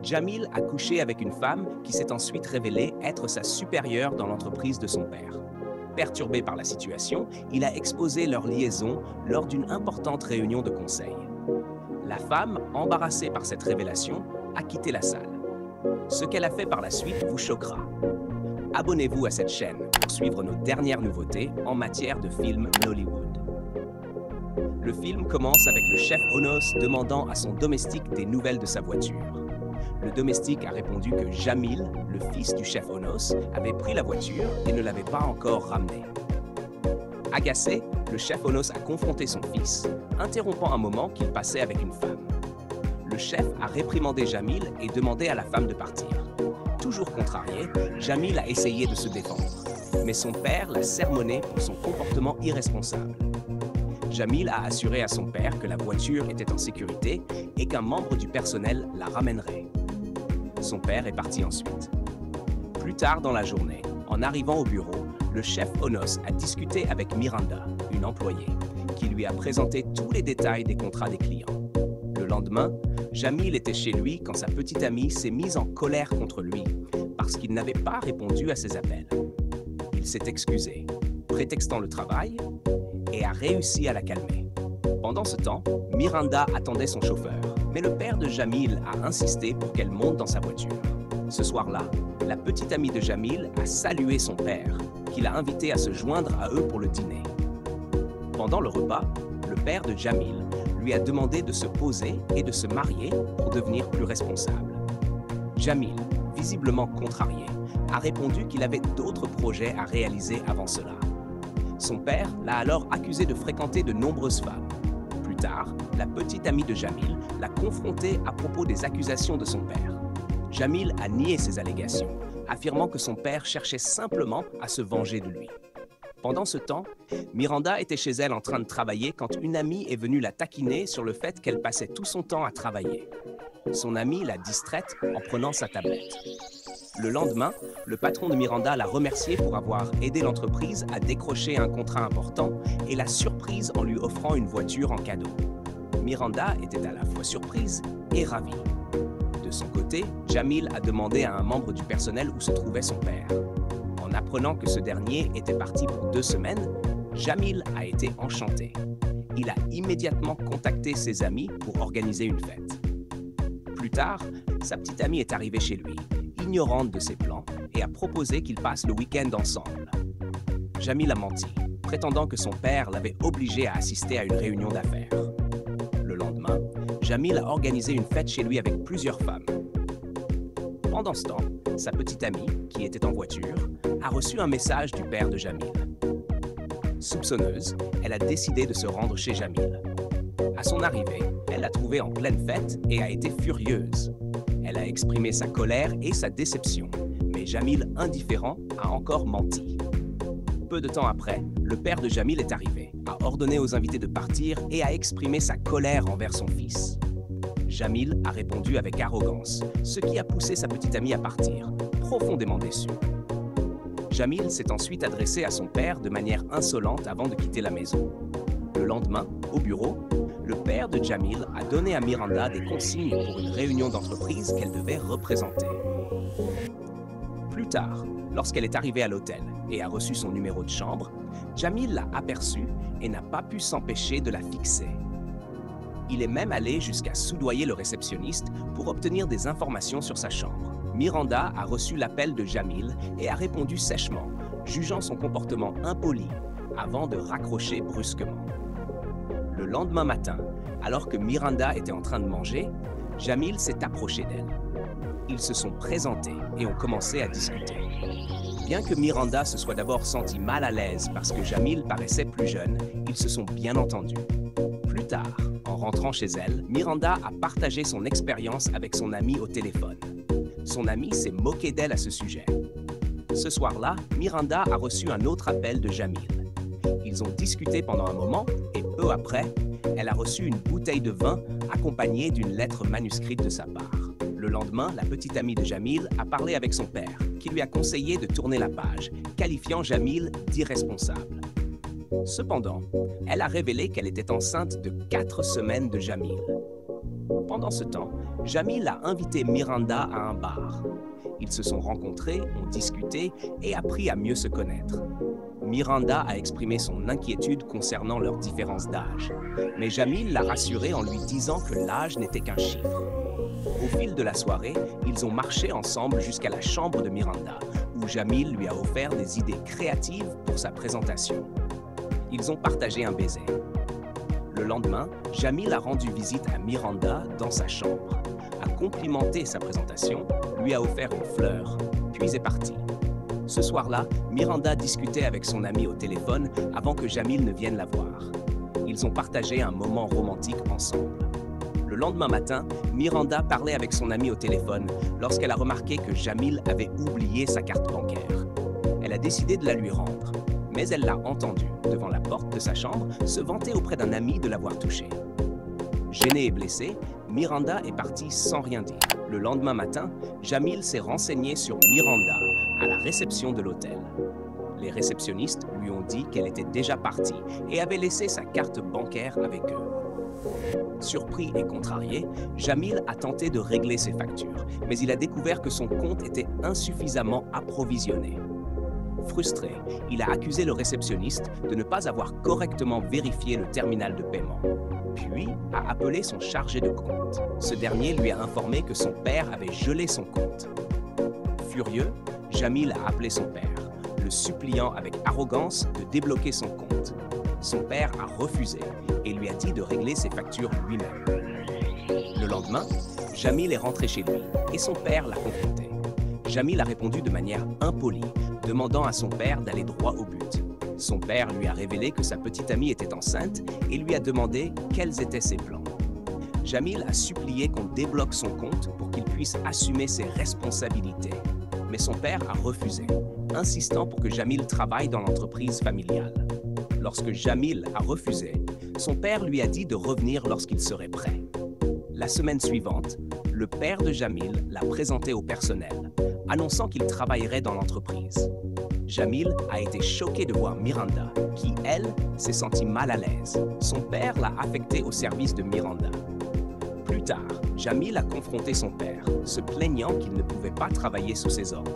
Jamil a couché avec une femme qui s'est ensuite révélée être sa supérieure dans l'entreprise de son père. Perturbé par la situation, il a exposé leur liaison lors d'une importante réunion de conseil. La femme, embarrassée par cette révélation, a quitté la salle. Ce qu'elle a fait par la suite vous choquera. Abonnez-vous à cette chaîne pour suivre nos dernières nouveautés en matière de films Nollywood. Le film commence avec le chef Onos demandant à son domestique des nouvelles de sa voiture. Le domestique a répondu que Jamil, le fils du chef Onos, avait pris la voiture et ne l'avait pas encore ramenée. Agacé, le chef Onos a confronté son fils, interrompant un moment qu'il passait avec une femme. Le chef a réprimandé Jamil et demandé à la femme de partir. Toujours contrarié, Jamil a essayé de se défendre, mais son père l'a sermonné pour son comportement irresponsable. Jamil a assuré à son père que la voiture était en sécurité et qu'un membre du personnel la ramènerait. Son père est parti ensuite. Plus tard dans la journée, en arrivant au bureau, le chef Onos a discuté avec Miranda, une employée, qui lui a présenté tous les détails des contrats des clients. Le lendemain, Jamil était chez lui quand sa petite amie s'est mise en colère contre lui parce qu'il n'avait pas répondu à ses appels. Il s'est excusé, prétextant le travail, et a réussi à la calmer. Pendant ce temps, Miranda attendait son chauffeur, mais le père de Jamil a insisté pour qu'elle monte dans sa voiture. Ce soir-là, la petite amie de Jamil a salué son père, qui l'a invité à se joindre à eux pour le dîner. Pendant le repas, le père de Jamil lui a demandé de se poser et de se marier pour devenir plus responsable. Jamil, visiblement contrarié, a répondu qu'il avait d'autres projets à réaliser avant cela. Son père l'a alors accusé de fréquenter de nombreuses femmes. Plus tard, la petite amie de Jamil l'a confronté à propos des accusations de son père. Jamil a nié ces allégations, affirmant que son père cherchait simplement à se venger de lui. Pendant ce temps, Miranda était chez elle en train de travailler quand une amie est venue la taquiner sur le fait qu'elle passait tout son temps à travailler. Son amie l'a distraite en prenant sa tablette. Le lendemain, le patron de Miranda l'a remercié pour avoir aidé l'entreprise à décrocher un contrat important et l'a surprise en lui offrant une voiture en cadeau. Miranda était à la fois surprise et ravie. De son côté, Jamil a demandé à un membre du personnel où se trouvait son père. En apprenant que ce dernier était parti pour 2 semaines, Jamil a été enchanté. Il a immédiatement contacté ses amis pour organiser une fête. Plus tard, sa petite amie est arrivée chez lui, ignorante de ses plans, et a proposé qu'ils passent le week-end ensemble. Jamil a menti, prétendant que son père l'avait obligé à assister à une réunion d'affaires. Le lendemain, Jamil a organisé une fête chez lui avec plusieurs femmes. Pendant ce temps, sa petite amie, qui était en voiture, a reçu un message du père de Jamil. Soupçonneuse, elle a décidé de se rendre chez Jamil. À son arrivée, elle l'a trouvé en pleine fête et a été furieuse. Elle a exprimé sa colère et sa déception, mais Jamil, indifférent, a encore menti. Peu de temps après, le père de Jamil est arrivé, a ordonné aux invités de partir et a exprimé sa colère envers son fils. Jamil a répondu avec arrogance, ce qui a poussé sa petite amie à partir, profondément déçue. Jamil s'est ensuite adressé à son père de manière insolente avant de quitter la maison. Le lendemain, au bureau, le père de Jamil a donné à Miranda des consignes pour une réunion d'entreprise qu'elle devait représenter. Plus tard, lorsqu'elle est arrivée à l'hôtel et a reçu son numéro de chambre, Jamil l'a aperçue et n'a pas pu s'empêcher de la fixer. Il est même allé jusqu'à soudoyer le réceptionniste pour obtenir des informations sur sa chambre. Miranda a reçu l'appel de Jamil et a répondu sèchement, jugeant son comportement impoli, avant de raccrocher brusquement. Le lendemain matin, alors que Miranda était en train de manger, Jamil s'est approché d'elle. Ils se sont présentés et ont commencé à discuter. Bien que Miranda se soit d'abord sentie mal à l'aise parce que Jamil paraissait plus jeune, ils se sont bien entendus. Plus tard, en rentrant chez elle, Miranda a partagé son expérience avec son amie au téléphone. Son amie s'est moquée d'elle à ce sujet. Ce soir-là, Miranda a reçu un autre appel de Jamil. Ils ont discuté pendant un moment et peu après, elle a reçu une bouteille de vin accompagnée d'une lettre manuscrite de sa part. Le lendemain, la petite amie de Jamil a parlé avec son père, qui lui a conseillé de tourner la page, qualifiant Jamil d'irresponsable. Cependant, elle a révélé qu'elle était enceinte de 4 semaines de Jamil. Pendant ce temps, Jamil a invité Miranda à un bar. Ils se sont rencontrés, ont discuté et appris à mieux se connaître. Miranda a exprimé son inquiétude concernant leur différence d'âge, mais Jamil l'a rassurée en lui disant que l'âge n'était qu'un chiffre. Au fil de la soirée, ils ont marché ensemble jusqu'à la chambre de Miranda, où Jamil lui a offert des idées créatives pour sa présentation. Ils ont partagé un baiser. Le lendemain, Jamil a rendu visite à Miranda dans sa chambre, a complimenté sa présentation, lui a offert une fleur, puis est parti. Ce soir-là, Miranda discutait avec son ami au téléphone avant que Jamil ne vienne la voir. Ils ont partagé un moment romantique ensemble. Le lendemain matin, Miranda parlait avec son ami au téléphone lorsqu'elle a remarqué que Jamil avait oublié sa carte bancaire. Elle a décidé de la lui rendre, mais elle l'a entendu, devant la porte de sa chambre, se vanter auprès d'un ami de l'avoir touché. Gênée et blessée, Miranda est partie sans rien dire. Le lendemain matin, Jamil s'est renseigné sur Miranda à la réception de l'hôtel. Les réceptionnistes lui ont dit qu'elle était déjà partie et avait laissé sa carte bancaire avec eux. Surpris et contrarié, Jamil a tenté de régler ses factures, mais il a découvert que son compte était insuffisamment approvisionné. Frustré, il a accusé le réceptionniste de ne pas avoir correctement vérifié le terminal de paiement, puis a appelé son chargé de compte. Ce dernier lui a informé que son père avait gelé son compte. Furieux, Jamil a appelé son père, le suppliant avec arrogance de débloquer son compte. Son père a refusé et lui a dit de régler ses factures lui-même. Le lendemain, Jamil est rentré chez lui et son père l'a confronté. Jamil a répondu de manière impolie, demandant à son père d'aller droit au but. Son père lui a révélé que sa petite amie était enceinte et lui a demandé quels étaient ses plans. Jamil a supplié qu'on débloque son compte pour qu'il puisse assumer ses responsabilités. Mais son père a refusé, insistant pour que Jamil travaille dans l'entreprise familiale. Lorsque Jamil a refusé, son père lui a dit de revenir lorsqu'il serait prêt. La semaine suivante, le père de Jamil l'a présenté au personnel, annonçant qu'il travaillerait dans l'entreprise. Jamil a été choqué de voir Miranda, qui, elle, s'est sentie mal à l'aise. Son père l'a affectée au service de Miranda. Plus tard, Jamil a confronté son père, se plaignant qu'il ne pouvait pas travailler sous ses ordres.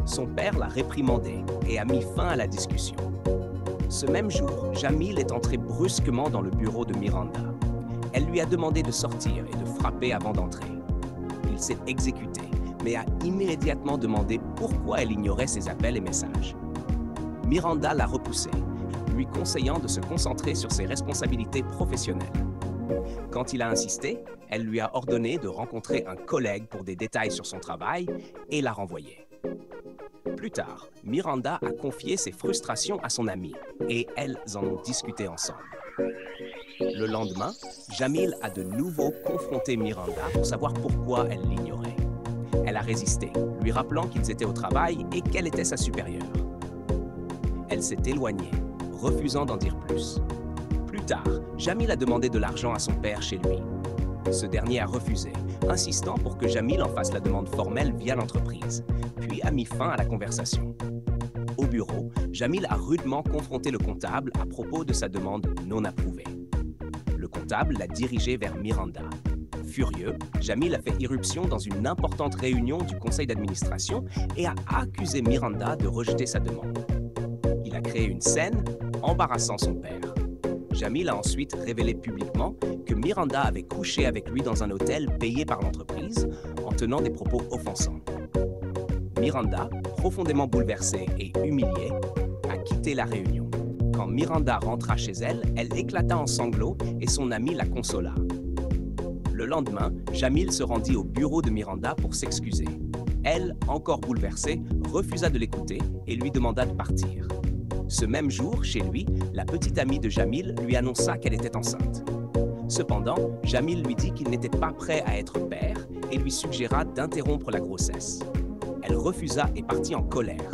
Son père l'a réprimandé et a mis fin à la discussion. Ce même jour, Jamil est entré brusquement dans le bureau de Miranda. Elle lui a demandé de sortir et de frapper avant d'entrer. Il s'est exécuté, mais a immédiatement demandé pourquoi elle ignorait ses appels et messages. Miranda l'a repoussé, lui conseillant de se concentrer sur ses responsabilités professionnelles. Quand il a insisté, elle lui a ordonné de rencontrer un collègue pour des détails sur son travail et l'a renvoyé. Plus tard, Miranda a confié ses frustrations à son amie et elles en ont discuté ensemble. Le lendemain, Jamil a de nouveau confronté Miranda pour savoir pourquoi elle l'ignorait. Elle a résisté, lui rappelant qu'ils étaient au travail et qu'elle était sa supérieure. Elle s'est éloignée, refusant d'en dire plus. Plus tard, Jamil a demandé de l'argent à son père chez lui. Ce dernier a refusé, insistant pour que Jamil en fasse la demande formelle via l'entreprise, puis a mis fin à la conversation. Au bureau, Jamil a rudement confronté le comptable à propos de sa demande non approuvée. Le comptable l'a dirigé vers Miranda. Furieux, Jamil a fait irruption dans une importante réunion du conseil d'administration et a accusé Miranda de rejeter sa demande. Il a créé une scène, embarrassant son père. Jamil a ensuite révélé publiquement que Miranda avait couché avec lui dans un hôtel payé par l'entreprise en tenant des propos offensants. Miranda, profondément bouleversée et humiliée, a quitté la réunion. Quand Miranda rentra chez elle, elle éclata en sanglots et son ami la consola. Le lendemain, Jamil se rendit au bureau de Miranda pour s'excuser. Elle, encore bouleversée, refusa de l'écouter et lui demanda de partir. Ce même jour, chez lui, la petite amie de Jamil lui annonça qu'elle était enceinte. Cependant, Jamil lui dit qu'il n'était pas prêt à être père et lui suggéra d'interrompre la grossesse. Elle refusa et partit en colère.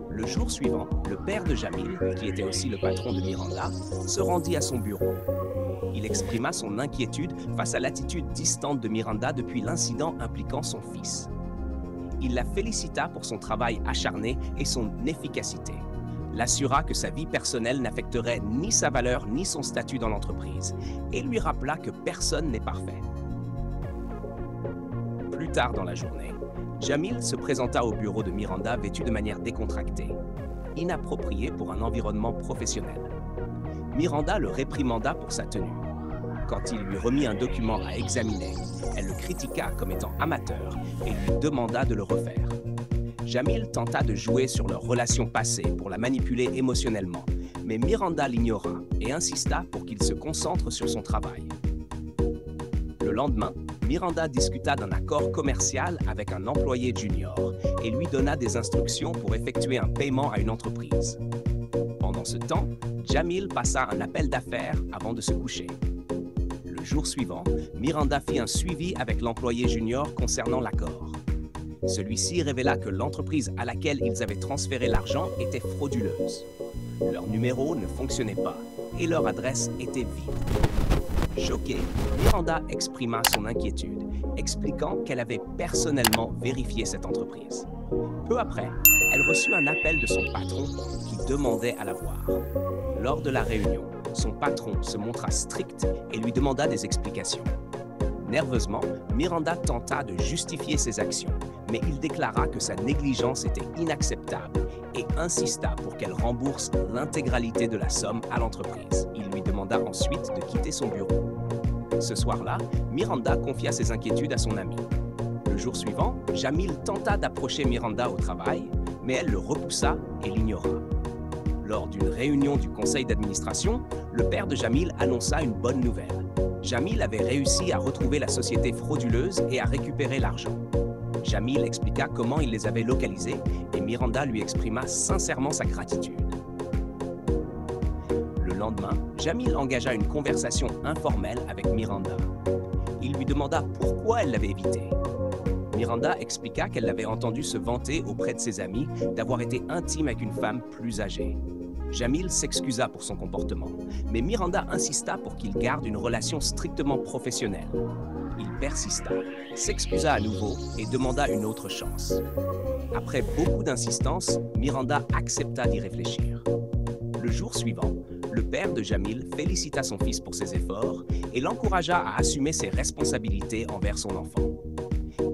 Le jour suivant, le père de Jamil, qui était aussi le patron de Miranda, se rendit à son bureau. Il exprima son inquiétude face à l'attitude distante de Miranda depuis l'incident impliquant son fils. Il la félicita pour son travail acharné et son efficacité, l'assura que sa vie personnelle n'affecterait ni sa valeur ni son statut dans l'entreprise et lui rappela que personne n'est parfait. tard dans la journée, Jamil se présenta au bureau de Miranda vêtu de manière décontractée, inappropriée pour un environnement professionnel. Miranda le réprimanda pour sa tenue. Quand il lui remit un document à examiner, elle le critiqua comme étant amateur et lui demanda de le refaire. Jamil tenta de jouer sur leur relation passée pour la manipuler émotionnellement, mais Miranda l'ignora et insista pour qu'il se concentre sur son travail. Le lendemain, Miranda discuta d'un accord commercial avec un employé junior et lui donna des instructions pour effectuer un paiement à une entreprise. Pendant ce temps, Jamil passa un appel d'affaires avant de se coucher. Le jour suivant, Miranda fit un suivi avec l'employé junior concernant l'accord. Celui-ci révéla que l'entreprise à laquelle ils avaient transféré l'argent était frauduleuse. Leur numéro ne fonctionnait pas et leur adresse était vide. Choquée, Miranda exprima son inquiétude, expliquant qu'elle avait personnellement vérifié cette entreprise. Peu après, elle reçut un appel de son patron qui demandait à la voir. Lors de la réunion, son patron se montra strict et lui demanda des explications. Nerveusement, Miranda tenta de justifier ses actions, mais il déclara que sa négligence était inacceptable et insista pour qu'elle rembourse l'intégralité de la somme à l'entreprise. Il lui demanda ensuite de quitter son bureau. Ce soir-là, Miranda confia ses inquiétudes à son ami. Le jour suivant, Jamil tenta d'approcher Miranda au travail, mais elle le repoussa et l'ignora. Lors d'une réunion du conseil d'administration, le père de Jamil annonça une bonne nouvelle. Jamil avait réussi à retrouver la société frauduleuse et à récupérer l'argent. Jamil expliqua comment il les avait localisés et Miranda lui exprima sincèrement sa gratitude. Le lendemain, Jamil engagea une conversation informelle avec Miranda. Il lui demanda pourquoi elle l'avait évité. Miranda expliqua qu'elle l'avait entendu se vanter auprès de ses amis d'avoir été intime avec une femme plus âgée. Jamil s'excusa pour son comportement, mais Miranda insista pour qu'il garde une relation strictement professionnelle. Il persista, s'excusa à nouveau et demanda une autre chance. Après beaucoup d'insistance, Miranda accepta d'y réfléchir. Le jour suivant, le père de Jamil félicita son fils pour ses efforts et l'encouragea à assumer ses responsabilités envers son enfant.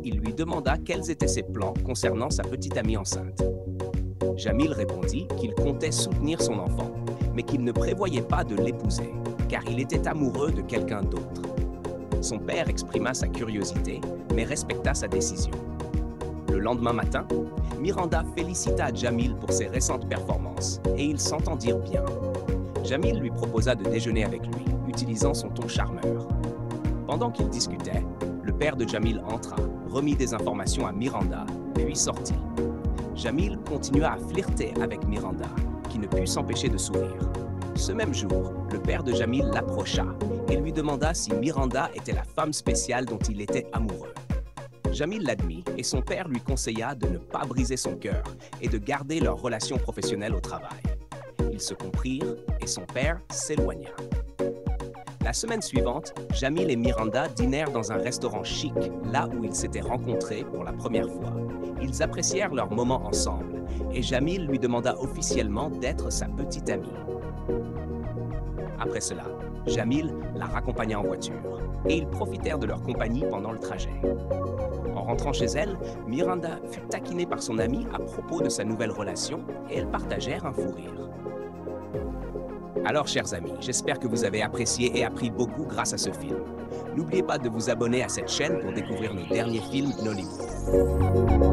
Il lui demanda quels étaient ses plans concernant sa petite amie enceinte. Jamil répondit qu'il comptait soutenir son enfant, mais qu'il ne prévoyait pas de l'épouser, car il était amoureux de quelqu'un d'autre. Son père exprima sa curiosité, mais respecta sa décision. Le lendemain matin, Miranda félicita Jamil pour ses récentes performances, et ils s'entendirent bien. Jamil lui proposa de déjeuner avec lui, utilisant son ton charmeur. Pendant qu'ils discutaient, le père de Jamil entra, remit des informations à Miranda, puis sortit. Jamil continua à flirter avec Miranda, qui ne put s'empêcher de sourire. Ce même jour, le père de Jamil l'approcha et lui demanda si Miranda était la femme spéciale dont il était amoureux. Jamil l'admit et son père lui conseilla de ne pas briser son cœur et de garder leur relation professionnelle au travail. Ils se comprirent et son père s'éloigna. La semaine suivante, Jamil et Miranda dînèrent dans un restaurant chic, là où ils s'étaient rencontrés pour la première fois. Ils apprécièrent leur moment ensemble et Jamil lui demanda officiellement d'être sa petite amie. Après cela, Jamil la raccompagna en voiture et ils profitèrent de leur compagnie pendant le trajet. En rentrant chez elle, Miranda fut taquinée par son amie à propos de sa nouvelle relation et elles partagèrent un fou rire. Alors, chers amis, j'espère que vous avez apprécié et appris beaucoup grâce à ce film. N'oubliez pas de vous abonner à cette chaîne pour découvrir nos derniers films Nollywood.